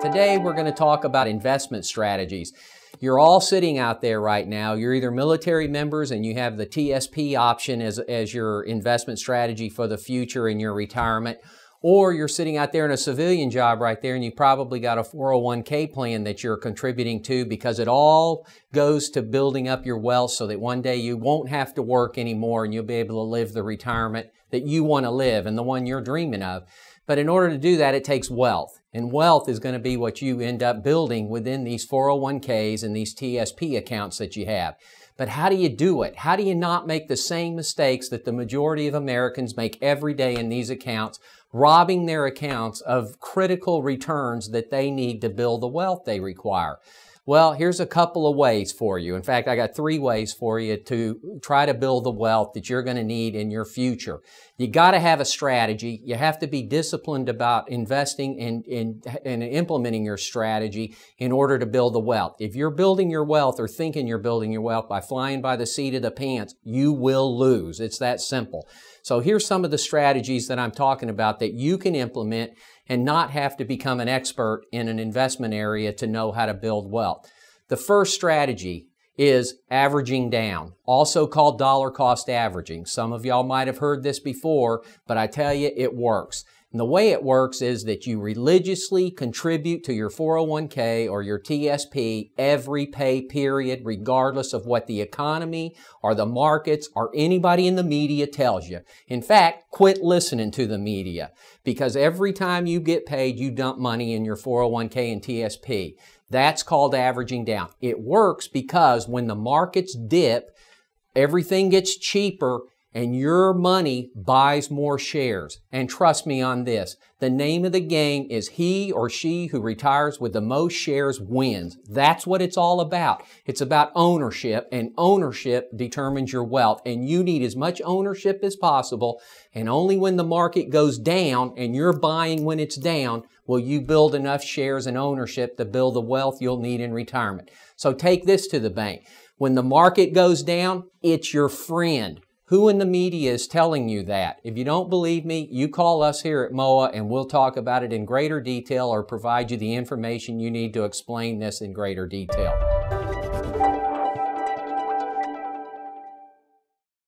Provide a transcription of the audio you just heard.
Today we're going to talk about investment strategies. You're all sitting out there right now. You're either military members and you have the TSP option as your investment strategy for the future in your retirement, or you're sitting out there in a civilian job right there and you probably got a 401k plan that you're contributing to because it all goes to building up your wealth so that one day you won't have to work anymore and you'll be able to live the retirement that you want to live and the one you're dreaming of. But in order to do that, it takes wealth. And wealth is going to be what you end up building within these 401ks and these TSP accounts that you have. But how do you do it? How do you not make the same mistakes that the majority of Americans make every day in these accounts, robbing their accounts of critical returns that they need to build the wealth they require? Well, here's a couple of ways for you. In fact, I got 3 ways for you to try to build the wealth that you're going to need in your future. You got to have a strategy. You have to be disciplined about investing and implementing your strategy in order to build the wealth. If you're building your wealth or thinking you're building your wealth by flying by the seat of the pants, you will lose. It's that simple. So here's some of the strategies that I'm talking about that you can implement and not have to become an expert in an investment area to know how to build wealth. The first strategy is averaging down, also called dollar cost averaging. Some of y'all might have heard this before, but I tell you, it works. And the way it works is that you religiously contribute to your 401k or your TSP every pay period, regardless of what the economy or the markets or anybody in the media tells you. In fact, quit listening to the media because every time you get paid, you dump money in your 401k and TSP. That's called averaging down. It works because when the markets dip, everything gets cheaper and your money buys more shares. And trust me on this, the name of the game is he or she who retires with the most shares wins. That's what it's all about. It's about ownership, and ownership determines your wealth. And you need as much ownership as possible. And only when the market goes down and you're buying when it's down will you build enough shares and ownership to build the wealth you'll need in retirement. So take this to the bank. When the market goes down, it's your friend. Who in the media is telling you that? If you don't believe me, you call us here at MOA and we'll talk about it in greater detail or provide you the information you need to explain this in greater detail.